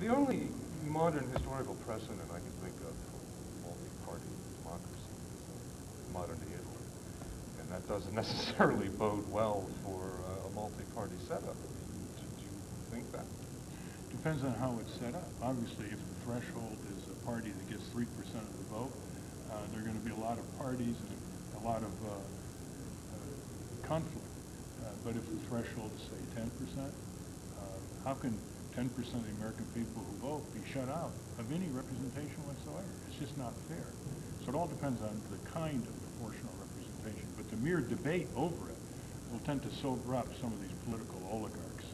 The only modern historical precedent I can think of for multi-party democracy is modern-day Italy. And that doesn't necessarily bode well for a multi-party setup. Do you think that? Depends on how it's set up. Obviously, if the threshold is a party that gets 3% of the vote, there are going to be a lot of parties and a lot of conflict. But if the threshold is, say, 10%, how can 10% of the American people who vote be shut out of any representation whatsoever? It's just not fair. So it all depends on the kind of proportional representation. But the mere debate over it will tend to sober up some of these political oligarchs.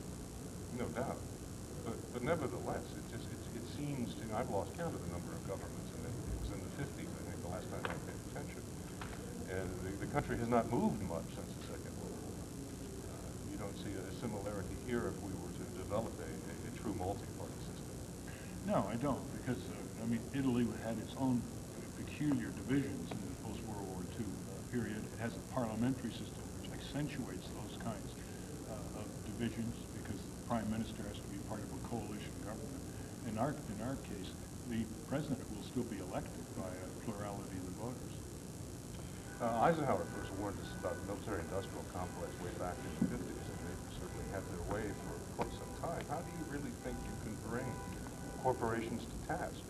No doubt. But nevertheless, it seems to, I've lost count of the number of governments, and it was in the 50s, I think, the last time I paid attention. And the country has not moved much since the Second World War. You don't see a similarity here if we were to develop a true multi-party system. No, I don't, because, I mean, Italy had its own peculiar divisions in the post-World War II period. It has a parliamentary system which accentuates those kinds of divisions because the prime minister has to be part of a coalition government. In our case, the president will still be elected by a plurality of the voters. Eisenhower first warned us about the military-industrial complex way back in the 50s, and they certainly had their way for quite some time. How do you really think you can bring corporations to task?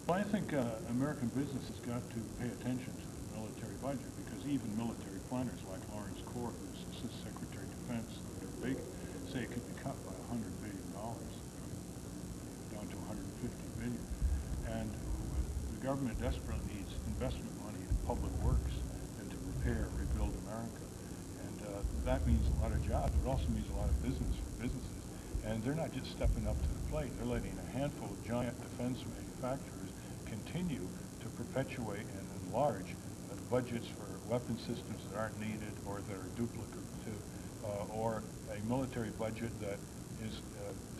Well, I think American business has got to pay attention to the military budget, because even military planners like Lawrence Corr, who's Assistant Secretary of Defense under Reagan, say it could be cut by $100 billion down to $150 billion. And the government desperately needs investment money in public works and to repair, rebuild America. And that means a lot of jobs. It also means a lot of business for businesses. And they're not just stepping up to the plate. They're letting a handful of giant defense manufacturers continue to perpetuate and enlarge budgets for weapon systems that aren't needed or that are duplicative, or a military budget that is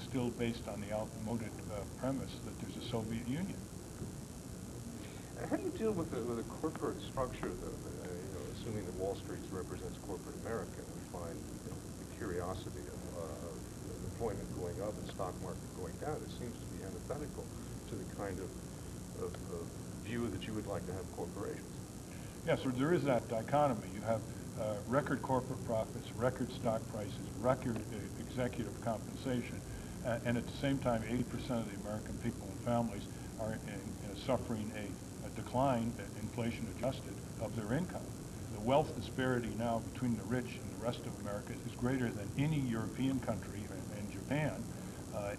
still based on the outmoded premise that there's a Soviet Union. How do you deal with the corporate structure, though? Assuming that Wall Street represents corporate America, we find the curiosity of employment going up and stock market going down. It seems to be antithetical to the kind of view that you would like to have corporations. Yes, so there is that dichotomy. You have record corporate profits, record stock prices, record executive compensation, and at the same time 80% of the American people and families are suffering a decline, inflation adjusted, of their income. The wealth disparity now between the rich and the rest of America is greater than any European country and Japan,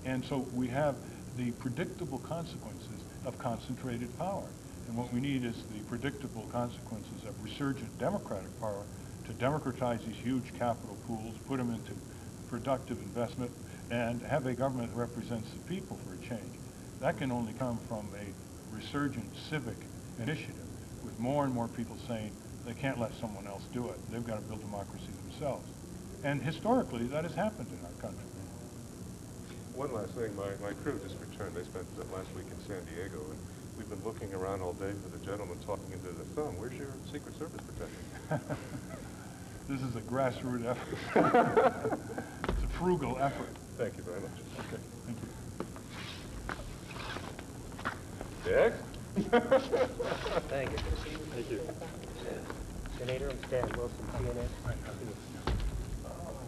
and so we have the predictable consequences of concentrated power. And what we need is the predictable consequences of resurgent democratic power to democratize these huge capital pools, put them into productive investment, and have a government that represents the people for a change. That can only come from a resurgent civic initiative, with more and more people saying they can't let someone else do it. They've got to build democracy themselves. And historically, that has happened in our country. One last thing, my crew just returned. They spent last week in San Diego, and we've been looking around all day for the gentleman talking into the thumb. Where's your Secret Service protection? This is a grassroots effort. It's a frugal effort. Thank you very much. Okay, thank you. Dick? Thank you. Thank you. Nader, I'm Stan Wilson, CNN.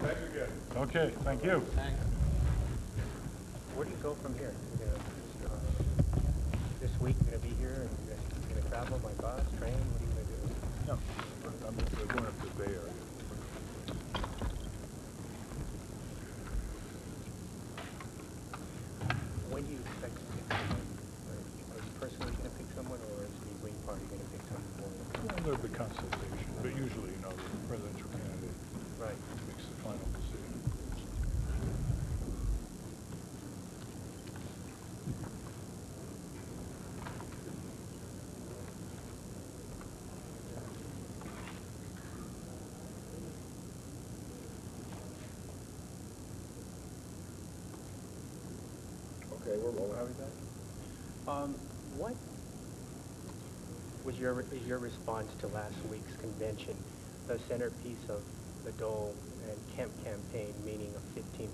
Thank you again. Okay, thank you. Thanks. Where do you go from here? This week you're going to be here and you're going to travel by bus, train? What are you going to do? No, I'm going up to the Bay Area. When do you expect to pick someone? Are you personally going to pick someone, or is the Green Party going to pick someone for you? Well, there'll be consultation, but usually, the presidential candidate makes the final decision. Okay, we're rolling. Are we back? What was your response to last week's convention, the centerpiece of the Dole and Kemp campaign, meaning a 15%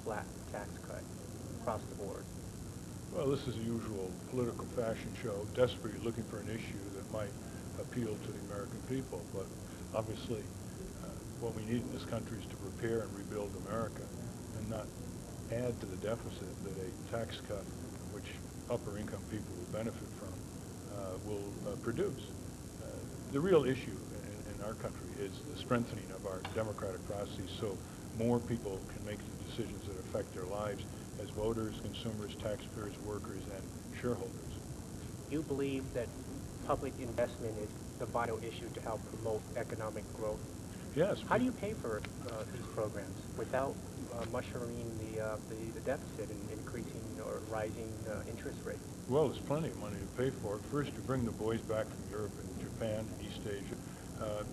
flat tax cut? across the board? Well, this is a usual political fashion show, desperately looking for an issue that might appeal to the American people. But obviously, what we need in this country is to repair and rebuild America and not add to the deficit that a tax cut, which upper income people will benefit from, will produce. The real issue in our country is the strengthening of our democratic processes so more people can make the decisions that affect their lives as voters, consumers, taxpayers, workers, and shareholders. You believe that public investment is the vital issue to help promote economic growth? Yes. How do you pay for these programs without mushrooming the deficit and increasing or rising interest rates? Well, there's plenty of money to pay for it. First, you bring the boys back from Europe and Japan, East Asia.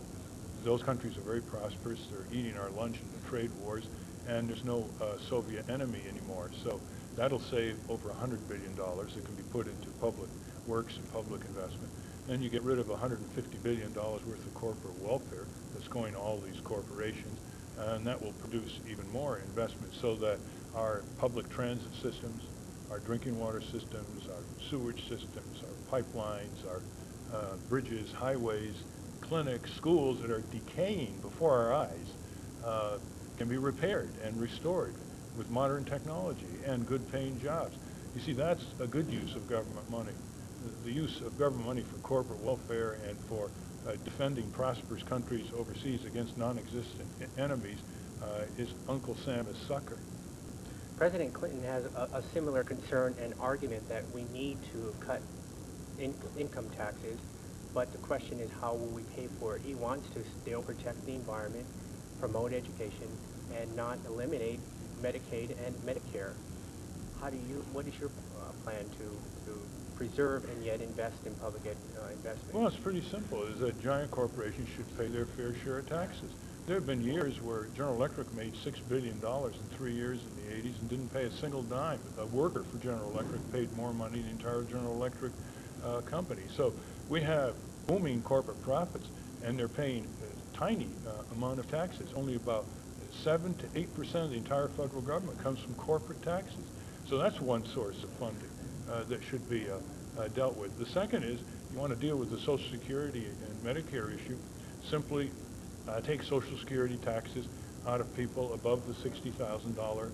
Those countries are very prosperous. They're eating our lunch in the trade wars, and there's no Soviet enemy anymore. So that'll save over $100 billion that can be put into public works and public investment. Then you get rid of $150 billion worth of corporate welfare that's going to all these corporations, and that will produce even more investment so that our public transit systems, our drinking water systems, our sewage systems, our pipelines, our bridges, highways, clinics, schools that are decaying before our eyes can be repaired and restored with modern technology and good paying jobs. You see, that's a good use of government money. The use of government money for corporate welfare and for defending prosperous countries overseas against non-existent enemies is Uncle Sam's sucker. President Clinton has a similar concern and argument that we need to cut income taxes, but the question is how will we pay for it? He wants to still protect the environment, promote education, and not eliminate Medicaid and Medicare. What is your plan to preserve and yet invest in public investment? Well, it's pretty simple. Is that giant corporations should pay their fair share of taxes. There have been years where General Electric made $6 billion in 3 years in the 80s and didn't pay a single dime. A worker for General Electric paid more money than the entire General Electric company. So we have booming corporate profits, and they're paying a tiny amount of taxes. Only about 7 to 8% of the entire federal government comes from corporate taxes. So that's one source of funding that should be dealt with. The second is you want to deal with the Social Security and Medicare issue. Simply take Social Security taxes out of people above the $60,000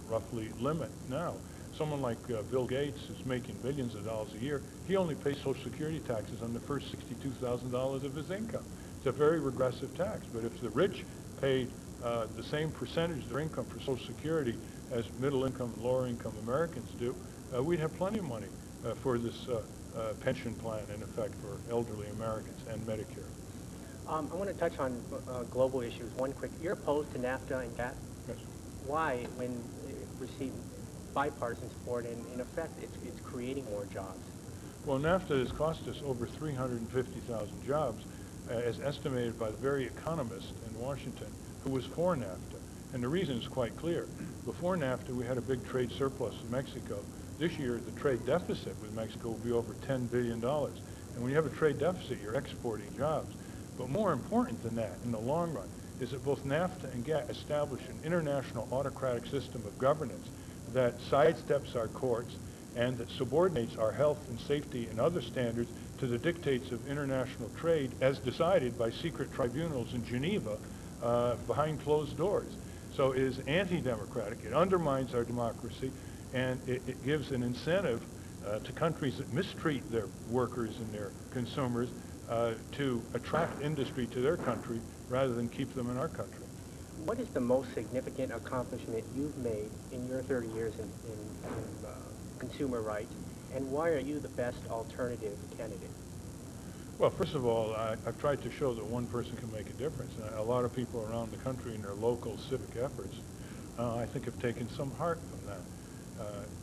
roughly limit now. Someone like Bill Gates, who's making billions of dollars a year, he only pays Social Security taxes on the first $62,000 of his income. It's a very regressive tax, but if the rich paid the same percentage of their income for Social Security as middle-income and lower-income Americans do, we'd have plenty of money for this pension plan, in effect, for elderly Americans and Medicare. I want to touch on global issues. One quick, you're opposed to NAFTA and GATT? Yes. Why, when it received bipartisan support, and in effect, it's creating more jobs? Well, NAFTA has cost us over 350,000 jobs, as estimated by the very economist in Washington who was for NAFTA. And the reason is quite clear. Before NAFTA, we had a big trade surplus with Mexico. This year, the trade deficit with Mexico will be over $10 billion. And when you have a trade deficit, you're exporting jobs. But more important than that, in the long run, is that both NAFTA and GATT establish an international autocratic system of governance that sidesteps our courts and that subordinates our health and safety and other standards to the dictates of international trade as decided by secret tribunals in Geneva behind closed doors. So it is anti-democratic, it undermines our democracy, and it gives an incentive to countries that mistreat their workers and their consumers to attract industry to their country rather than keep them in our country. What is the most significant accomplishment you've made in your 30 years in consumer rights, and why are you the best alternative candidate? Well, first of all, I've tried to show that one person can make a difference. A lot of people around the country in their local civic efforts, I think, have taken some heart from that.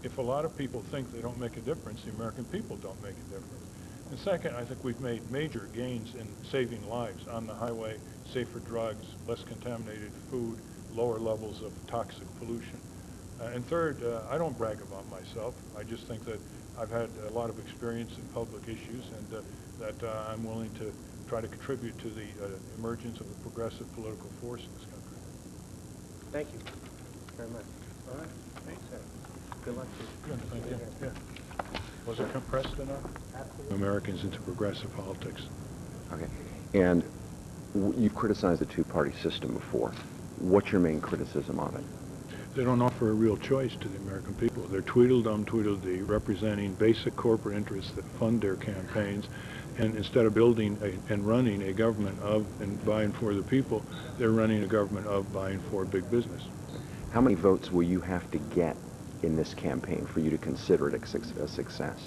If a lot of people think they don't make a difference, the American people don't make a difference. And second, I think we've made major gains in saving lives on the highway, safer drugs, less contaminated food, lower levels of toxic pollution. And third, I don't brag about myself. I just think that I've had a lot of experience in public issues, and that I'm willing to try to contribute to the emergence of a progressive political force in this country. Thank you very much. All right. Thanks, sir. Good luck to you. Good, thank you. Yeah. Was it compressed enough? Absolutely. Americans into progressive politics. Okay. And you've criticized the two-party system before. What's your main criticism of it? They don't offer a real choice to the American people. They're Tweedledum Tweedledee, representing basic corporate interests that fund their campaigns, and instead of building and running a government of and by and for the people, they're running a government of, by, and for big business. How many votes will you have to get in this campaign for you to consider it a success?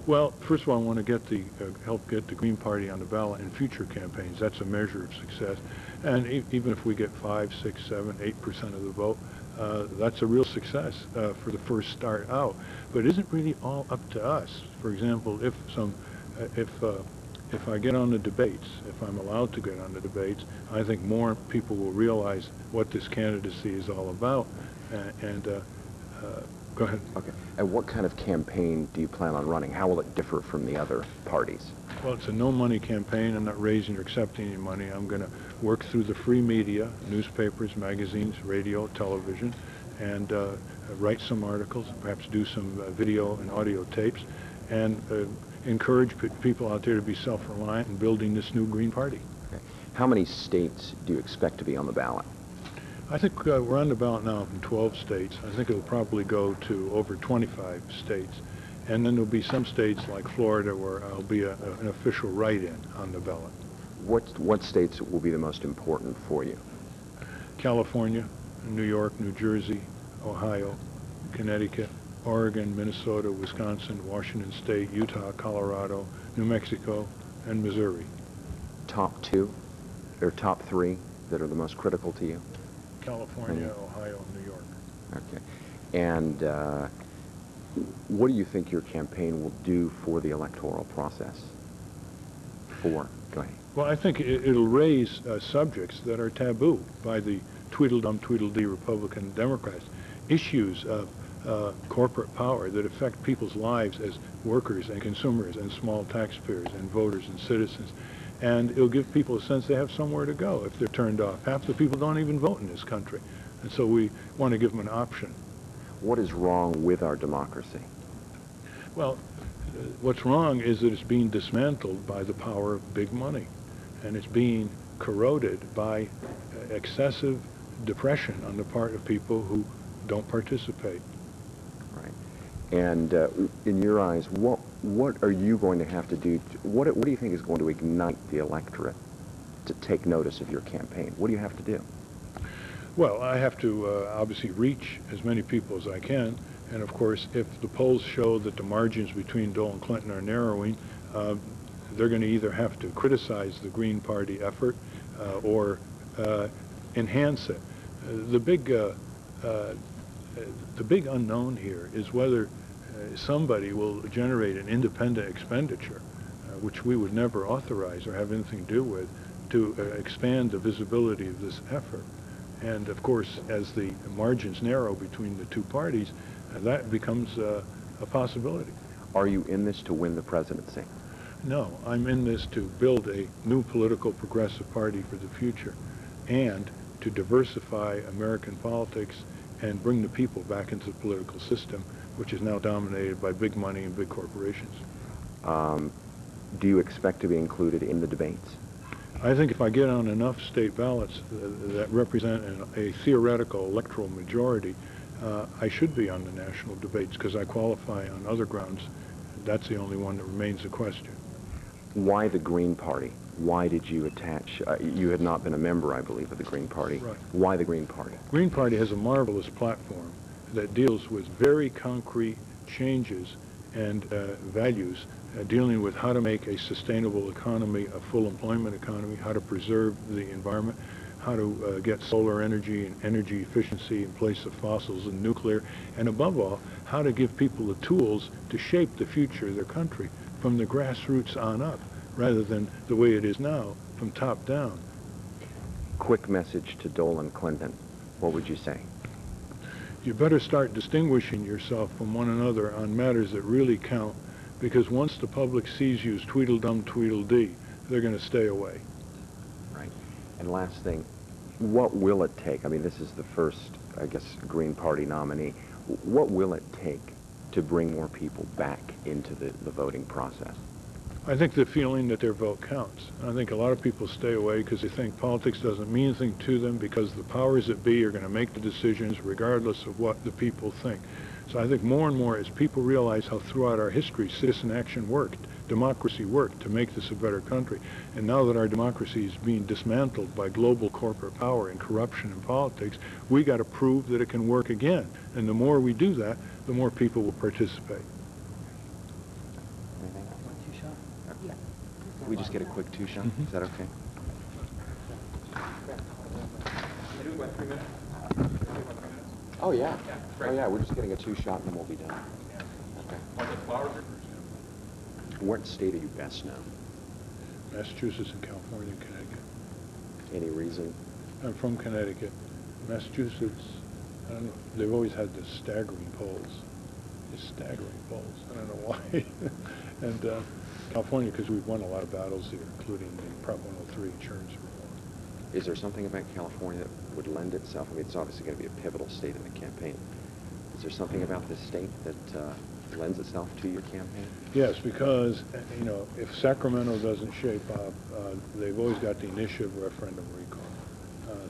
Well, first of all, I want to get help get the Green Party on the ballot in future campaigns. That's a measure of success. And even if we get 5, 6, 7, 8% of the vote, that's a real success for the first start out. But it isn't really all up to us. For example, if I get on the debates, if I'm allowed to get on the debates, I think more people will realize what this candidacy is all about. Go ahead. Okay. And what kind of campaign do you plan on running? How will it differ from the other parties? Well, it's a no-money campaign. I'm not raising or accepting any money. I'm going to work through the free media, newspapers, magazines, radio, television, and write some articles, perhaps do some video and audio tapes, and encourage people out there to be self-reliant in building this new Green Party. Okay. How many states do you expect to be on the ballot? I think we're on the ballot now in 12 states. I think it'll probably go to over 25 states. And then there'll be some states like Florida where I'll be an official write-in on the ballot. What states will be the most important for you? California, New York, New Jersey, Ohio, Connecticut, Oregon, Minnesota, Wisconsin, Washington State, Utah, Colorado, New Mexico, and Missouri. Top 2 or top 3 that are the most critical to you? California, Ohio, and New York. Okay. And what do you think your campaign will do for the electoral process? Go ahead. Well, I think it'll raise subjects that are taboo by the Tweedledum Tweedledee Republican Democrats. Issues of corporate power that affect people's lives as workers and consumers and small taxpayers and voters and citizens. And it'll give people a sense they have somewhere to go if they're turned off. Half the people don't even vote in this country. And so we want to give them an option. What is wrong with our democracy? Well, what's wrong is that it's being dismantled by the power of big money. And it's being corroded by excessive depression on the part of people who don't participate. Right. And in your eyes, what are you going to have to do? What do you think is going to ignite the electorate to take notice of your campaign? What do you have to do? Well, I have to obviously reach as many people as I can. And of course, if the polls show that the margins between Dole and Clinton are narrowing, they're going to either have to criticize the Green Party effort or enhance it. The big unknown here is whether somebody will generate an independent expenditure, which we would never authorize or have anything to do with, to expand the visibility of this effort. And of course, as the margins narrow between the two parties, that becomes a possibility. Are you in this to win the presidency? No, I'm in this to build a new political progressive party for the future and to diversify American politics and bring the people back into the political system, which is now dominated by big money and big corporations. Do you expect to be included in the debates? I think if I get on enough state ballots that represent a theoretical electoral majority, I should be on the national debates because I qualify on other grounds. That's the only one that remains a question. Why the Green Party? Why did you attach? You had not been a member, I believe, of the Green Party. Right. Why the Green Party? Green Party has a marvelous platform that deals with very concrete changes and values, dealing with how to make a sustainable economy, a full employment economy, how to preserve the environment, how to get solar energy and energy efficiency in place of fossils and nuclear, and above all, how to give people the tools to shape the future of their country from the grassroots on up, rather than the way it is now, from top down. Quick message to Dole and Clinton. What would you say? You better start distinguishing yourself from one another on matters that really count, because once the public sees you as Tweedledum Tweedledee, they're going to stay away. Right. And last thing, what will it take? I mean, this is the first I guess, Green Party nominee. What will it take to bring more people back into the voting process? I think the feeling that their vote counts. I think a lot of people stay away because they think politics doesn't mean anything to them because the powers that be are going to make the decisions regardless of what the people think. So I think more and more as people realize how throughout our history citizen action worked, democracy worked to make this a better country. And now that our democracy is being dismantled by global corporate power and corruption in politics, we got to prove that it can work again. And the more we do that, the more people will participate. Anything else? Yeah. Can we just get a quick two-shot? Is that okay? Oh, yeah. Oh, yeah, we're just getting a two-shot and then we'll be done. Okay. What state are you best known? Massachusetts and California and Connecticut. Any reason? I'm from Connecticut. Massachusetts, I don't know, they've always had the staggering polls. It's staggering polls. I don't know why. And California, because we've won a lot of battles here, including the Prop 103 insurance reform. Is there something about California that would lend itself? I mean, it's obviously going to be a pivotal state in the campaign. Is there something about this state that lends itself to your campaign? Yes, because, you know, if Sacramento doesn't shape up, they've always got the initiative referendum recall,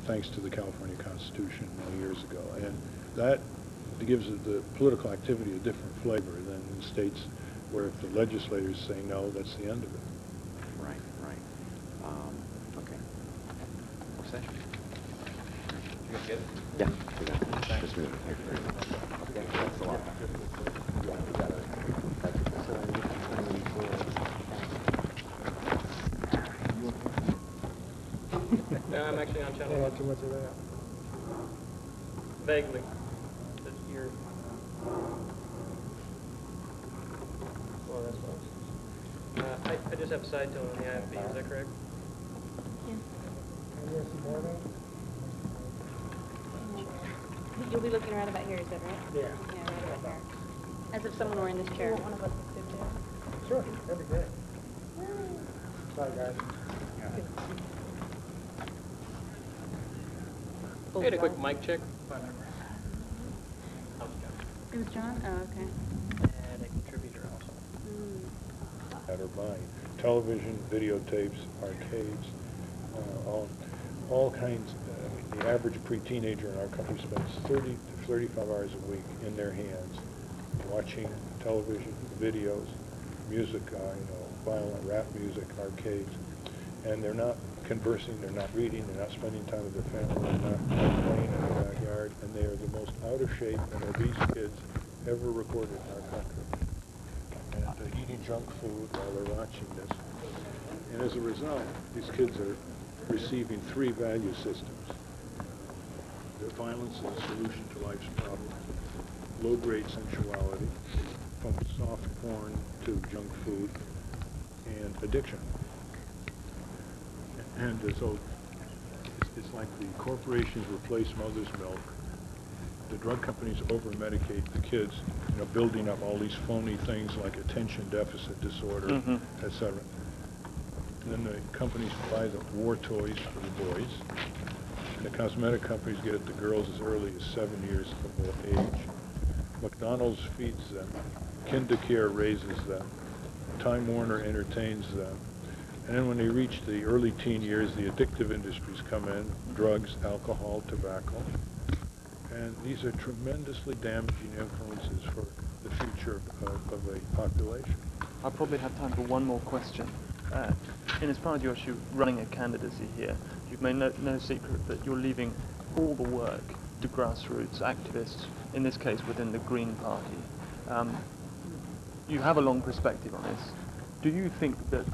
thanks to the California Constitution many years ago. And that gives the political activity a different flavor than in states where if the legislators say no, that's the end of it. Right, right. Okay. Work session? You guys get it? Yeah, we got it. Just a minute. Thank you very much. Okay, thanks a lot. Yeah, we got it. Thank you. No, I'm actually on channel. Not too much of that. Vaguely. You're... Well, that's close. I just have a side tone on the IFB, is that correct? You'll be looking right about here, is that right? Yeah. Yeah, right about there. As if someone were in this chair. One of us to sit there. Sure, that'd be great. Bye, guys. We had a quick mic check. It was John? Oh, okay. And a contributor also. That are buying television, videotapes, arcades, all kinds. The average pre-teenager in our country spends 30 to 35 hours a week in their hands watching television, videos, music, violent rap music, arcades, and they're not conversing, they're not reading, they're not spending time with their family, they're not playing in the backyard, and they are the most out of shape and obese kids ever recorded in our country. And eating junk food while they're watching this. And as a result, these kids are receiving three value systems. The violence is a solution to life's problems. Low-grade sensuality, from soft porn to junk food, and addiction. And so it's like the corporations replace mother's milk. The drug companies over-medicate the kids, building up all these phony things like attention deficit disorder, etc. And then the companies buy the war toys for the boys. And the cosmetic companies get it to girls as early as 7 years of age. McDonald's feeds them. KinderCare raises them. Time Warner entertains them. And then when they reach the early teen years, the addictive industries come in, drugs, alcohol, tobacco. And these are tremendously damaging influences for the future of a population. I probably have time for one more question. In as far as you're running a candidacy here, you've made no secret that you're leaving all the work to grassroots activists, in this case within the Green Party. You have a long perspective on this. Do you think that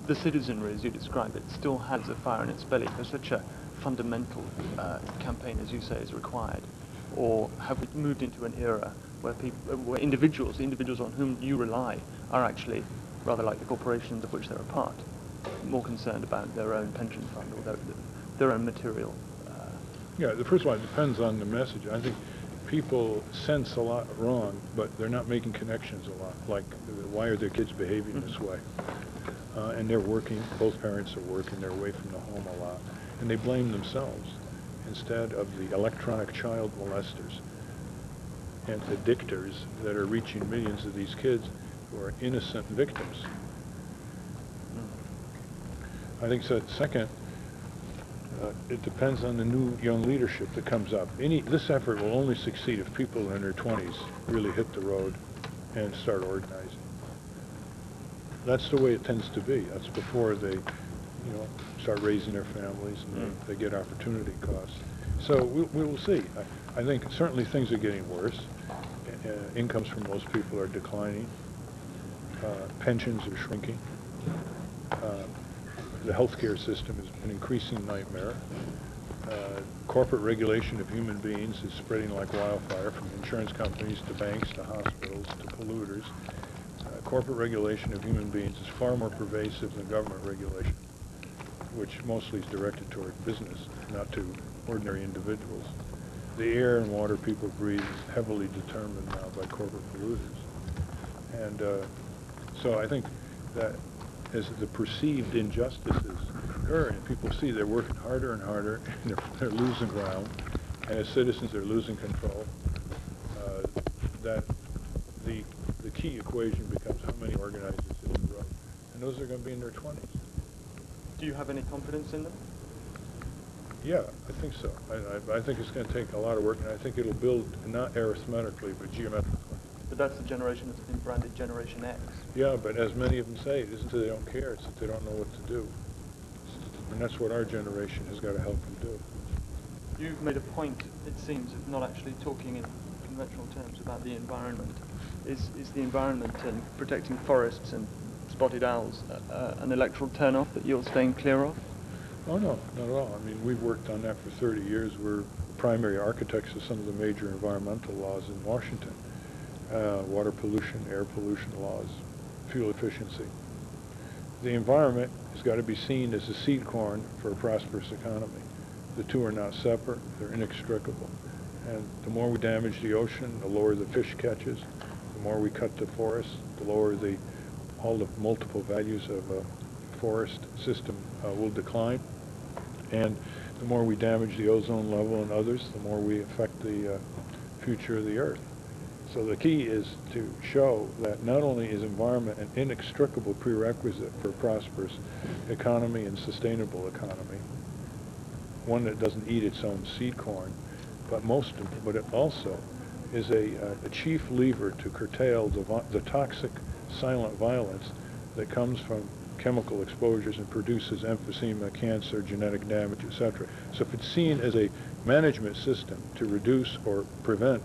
the citizenry, as you describe it, still has a fire in its belly for such a fundamental campaign, as you say, is required? Or have we moved into an era where individuals on whom you rely are actually, rather like the corporations of which they're a part, more concerned about their own pension fund or their own material? Yeah, first of all, it depends on the message. I think people sense a lot wrong, but they're not making connections a lot, like why are their kids behaving this way? And they're working, both parents are working, they're away from the home a lot, and they blame themselves. instead of the electronic child molesters and the dictators that are reaching millions of these kids who are innocent victims. I think so. Second, it depends on the new young leadership that comes up. This effort will only succeed if people in their 20s really hit the road and start organizing. That's the way it tends to be. That's before they, start raising their families and they get opportunity costs. So we will see. I think certainly things are getting worse. Incomes for most people are declining. Pensions are shrinking. The healthcare system is an increasing nightmare. Corporate regulation of human beings is spreading like wildfire, from insurance companies to banks to hospitals to polluters. Corporate regulation of human beings is far more pervasive than government regulation, which mostly is directed toward business, not to ordinary individuals. The air and water people breathe is heavily determined now by corporate polluters. And so I think that as the perceived injustices occur, and people see they're working harder and harder, and they're losing ground, and as citizens they're losing control, that the key equation becomes how many organizers hit the road. And those are going to be in their 20s. Do you have any confidence in them? Yeah, I think so. I think it's going to take a lot of work, and I think it'll build not arithmetically, but geometrically. But that's the generation that's been branded Generation X. Yeah, but as many of them say, it isn't that they don't care, it's that they don't know what to do. And that's what our generation has got to help them do. You've made a point, it seems, of not actually talking in conventional terms about the environment. Is the environment and protecting forests and spotted owls an electoral turn-off that you're staying clear of? Oh, no, not at all. I mean, we've worked on that for 30 years. We're primary architects of some of the major environmental laws in Washington. Water pollution, air pollution laws, fuel efficiency. The environment has got to be seen as a seed corn for a prosperous economy. The two are not separate, they're inextricable. And the more we damage the ocean, the lower the fish catches. The more we cut the forest, the lower all the multiple values of a forest system will decline. And the more we damage the ozone level and others, the more we affect the future of the Earth. So the key is to show that not only is environment an inextricable prerequisite for a prosperous economy and sustainable economy, one that doesn't eat its own seed corn, but it also is a chief lever to curtail the toxic silent violence that comes from chemical exposures and produces emphysema, cancer, genetic damage, etc. So if it's seen as a management system to reduce or prevent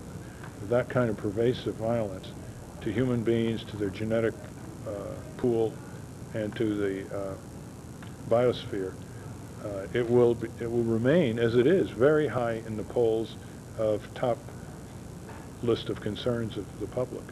that kind of pervasive violence to human beings, to their genetic pool, and to the biosphere, it will remain, as it is, very high in the polls of top list of concerns of the public.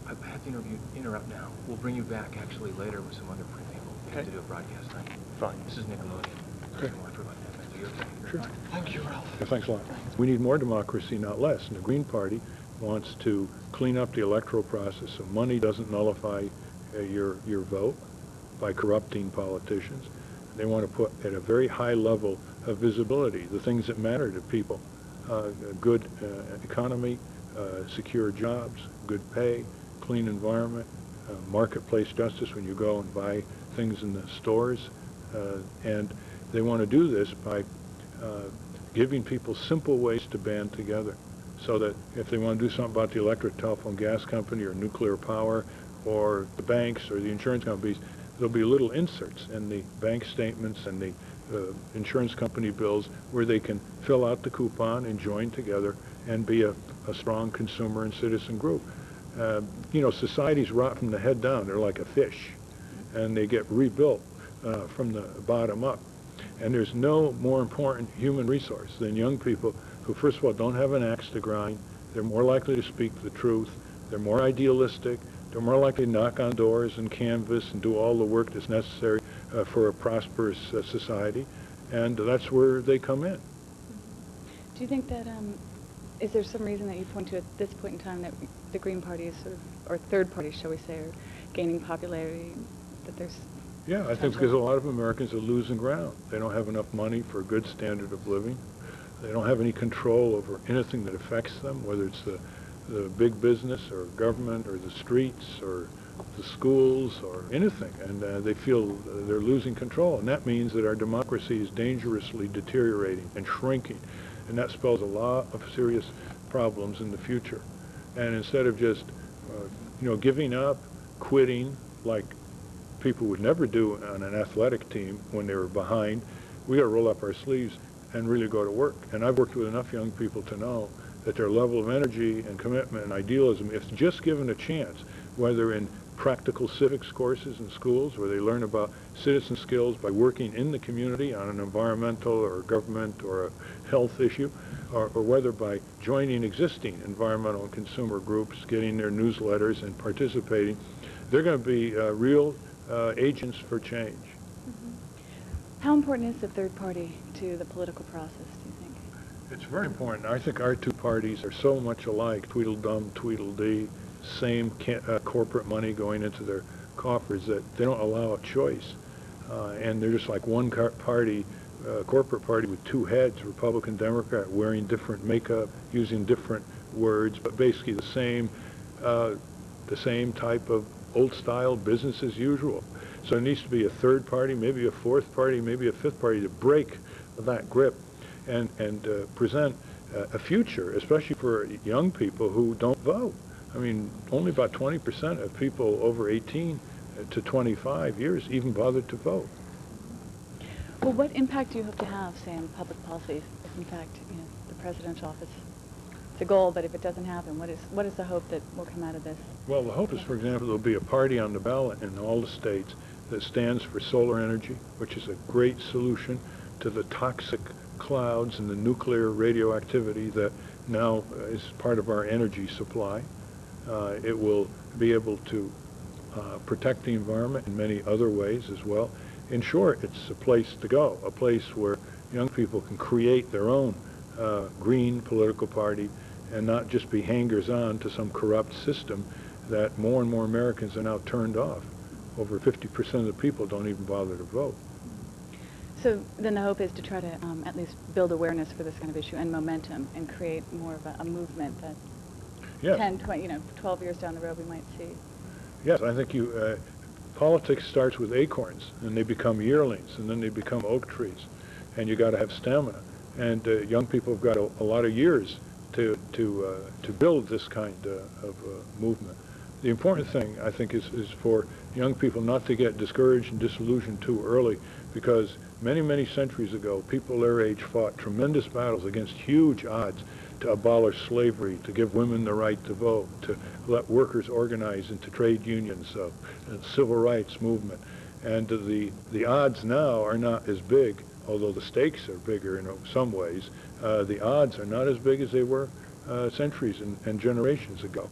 I have to interrupt now. We'll bring you back actually later with some other print people. We have to do a broadcast time. Fine. This is Nickelodeon. Okay. I forgot that. So you're okay. Sure. Thank you, Ralph. Yeah, thanks a lot. We need more democracy, not less. And the Green Party wants to clean up the electoral process so money doesn't nullify your vote by corrupting politicians. They want to put at a very high level of visibility the things that matter to people. A good economy, secure jobs, good pay, clean environment, marketplace justice when you go and buy things in the stores. And they want to do this by giving people simple ways to band together, so that if they want to do something about the electric, telephone, gas company, or nuclear power, or the banks or the insurance companies, there'll be little inserts in the bank statements and the insurance company bills where they can fill out the coupon and join together and be a strong consumer and citizen group. Societies rot from the head down. They're like a fish, and they get rebuilt from the bottom up. And there's no more important human resource than young people who, first of all, don't have an axe to grind. They're more likely to speak the truth. They're more idealistic. They're more likely to knock on doors and canvass and do all the work that's necessary for a prosperous society. And that's where they come in. Do you think that, is there some reason that you point to at this point in time that the Green Party is sort of, or third party, shall we say, are gaining popularity, that there's... Yeah, I think because a lot of Americans are losing ground. They don't have enough money for a good standard of living. They don't have any control over anything that affects them, whether it's the big business or government or the streets or the schools or anything, and they feel they're losing control, and that means that our democracy is dangerously deteriorating and shrinking, and that spells a lot of serious problems in the future. And instead of just giving up, quitting like people would never do on an athletic team when they were behind, we got to roll up our sleeves and really go to work. And I've worked with enough young people to know that their level of energy and commitment and idealism, if just given a chance, whether in practical civics courses in schools where they learn about citizen skills by working in the community on an environmental or government or a health issue, or whether by joining existing environmental and consumer groups, getting their newsletters and participating, they're going to be real agents for change. How important is the third party to the political process, do you think? It's very important. I think our two parties are so much alike, Tweedledum, Tweedledee, same corporate money going into their coffers, that they don't allow a choice. And they're just like one party, corporate party with two heads, Republican, Democrat, wearing different makeup, using different words, but basically the same type of old-style business as usual. So there needs to be a third party, maybe a fourth party, maybe a fifth party to break that grip and present a future, especially for young people who don't vote. I mean, only about 20% of people over 18 to 25 years even bothered to vote. Well, what impact do you hope to have, say, on public policy if, in fact, the presidential office? It's a goal, but if it doesn't happen, what is the hope that will come out of this? Well, the hope is, for example, there'll be a party on the ballot in all the states that stands for solar energy, which is a great solution to the toxic clouds and the nuclear radioactivity that now is part of our energy supply. It will be able to protect the environment in many other ways as well. In short, it's a place to go, a place where young people can create their own green political party and not just be hangers-on to some corrupt system that more and more Americans are now turned off. Over 50% of the people don't even bother to vote. So then the hope is to try to at least build awareness for this kind of issue and momentum and create more of a movement that 10, 20, 12 years down the road we might see. Yes, I think politics starts with acorns, and they become yearlings, and then they become oak trees, and you got to have stamina. And young people have got a lot of years to build this kind of movement. The important thing, I think, is for young people not to get discouraged and disillusioned too early, because many, many centuries ago, people their age fought tremendous battles against huge odds to abolish slavery, to give women the right to vote, to let workers organize into trade unions, civil rights movement. And the odds now are not as big, although the stakes are bigger in some ways. The odds are not as big as they were centuries and generations ago.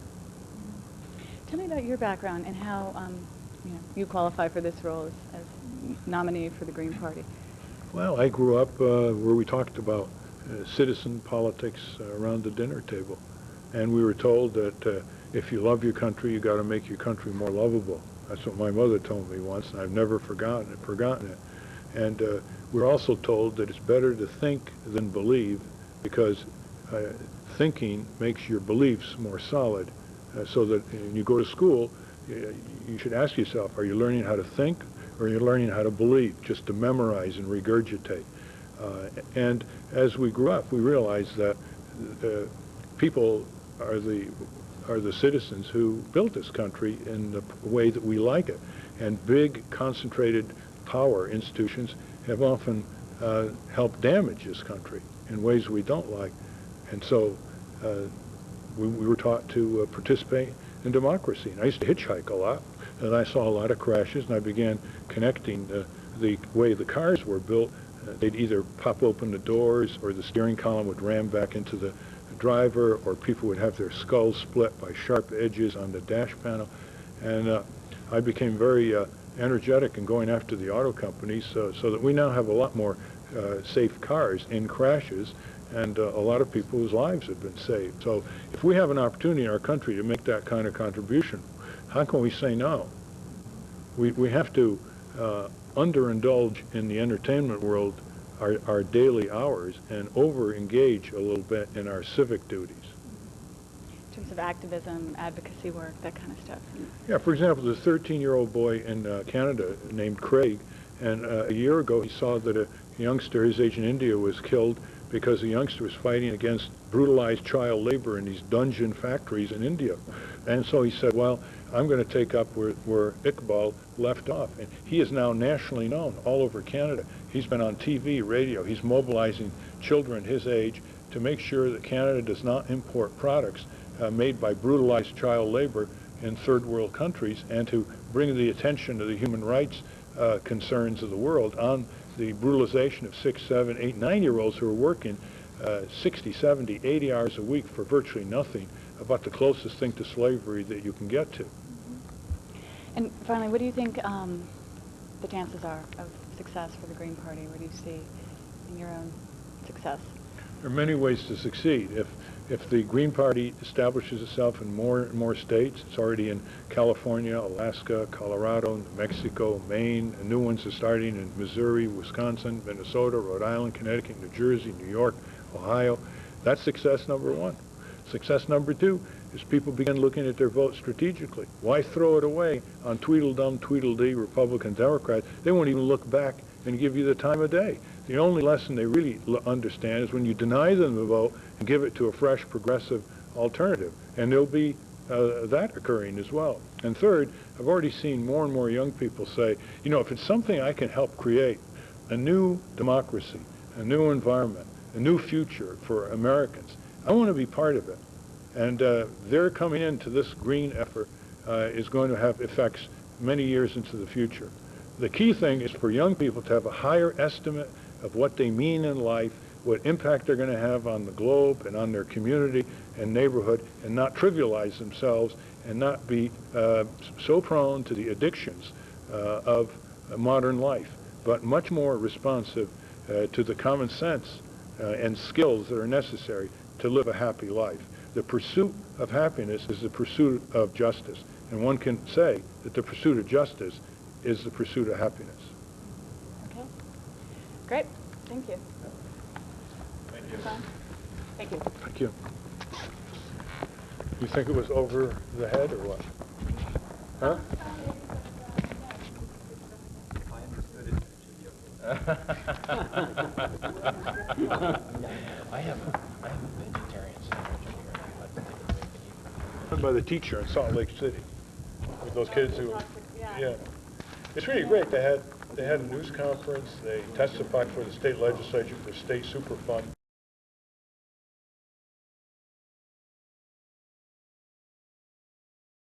Tell me about your background and how you qualify for this role as nominee for the Green Party. Well, I grew up where we talked about citizen politics around the dinner table, and we were told that if you love your country, you got to make your country more lovable. That's what my mother told me once, and I've never forgotten it. And we're also told that it's better to think than believe, because thinking makes your beliefs more solid. So that when you go to school, you should ask yourself, are you learning how to think, or are you learning how to believe, just to memorize and regurgitate? And as we grew up, we realized that people are the citizens who built this country in the way that we like it. And big, concentrated power institutions have often helped damage this country in ways we don't like. And so we were taught to participate in democracy. And I used to hitchhike a lot, and I saw a lot of crashes, and I began connecting the way the cars were built. They'd either pop open the doors, or the steering column would ram back into the driver, or people would have their skulls split by sharp edges on the dash panel. And I became very energetic in going after the auto companies, so that we now have a lot more safe cars in crashes, and a lot of people whose lives have been saved. So if we have an opportunity in our country to make that kind of contribution, how can we say no? We have to underindulge in the entertainment world our daily hours and over-engage a little bit in our civic duties. In terms of activism, advocacy work, that kind of stuff. Yeah, for example, there's a 13-year-old boy in Canada named Craig, and a year ago he saw that a youngster his age in India was killed because a youngster was fighting against brutalized child labor in these dungeon factories in India. And so he said, well, I'm going to take up where Iqbal left off. And he is now nationally known all over Canada. He's been on TV, radio. He's mobilizing children his age to make sure that Canada does not import products made by brutalized child labor in third world countries, and to bring the attention to the human rights concerns of the world on the brutalization of 6, 7, 8, 9-year-olds who are working 60, 70, 80 hours a week for virtually nothing, about the closest thing to slavery that you can get to. And finally, what do you think the chances are of success for the Green Party? What do you see in your own success? There are many ways to succeed. If the Green Party establishes itself in more and more states, it's already in California, Alaska, Colorado, New Mexico, Maine, and new ones are starting in Missouri, Wisconsin, Minnesota, Rhode Island, Connecticut, New Jersey, New York, Ohio. That's success number one. Success number two is people begin looking at their vote strategically. Why throw it away on Tweedledum, Tweedledee, Republican, Democrats? They won't even look back and give you the time of day. The only lesson they really understand is when you deny them the vote and give it to a fresh, progressive alternative. And there'll be that occurring as well. And third, I've already seen more and more young people say, you know, if it's something I can help create, a new democracy, a new environment, a new future for Americans, I want to be part of it. And their coming into this green effort is going to have effects many years into the future. The key thing is for young people to have a higher estimate of what they mean in life, what impact they're going to have on the globe and on their community and neighborhood, and not trivialize themselves and not be so prone to the addictions of modern life, but much more responsive to the common sense and skills that are necessary to live a happy life. The pursuit of happiness is the pursuit of justice, and one can say that the pursuit of justice is the pursuit of happiness. Okay. Great. Thank you. Thank you. Thank you. Thank you. You think it was over the head or what? Huh? I understood it. I have a vegetarian sandwich here. I'd like to take a break and eat. Done by the teacher in Salt Lake City with those kids who, yeah. It's really great. They had a news conference. They testified for the state legislature for state superfund.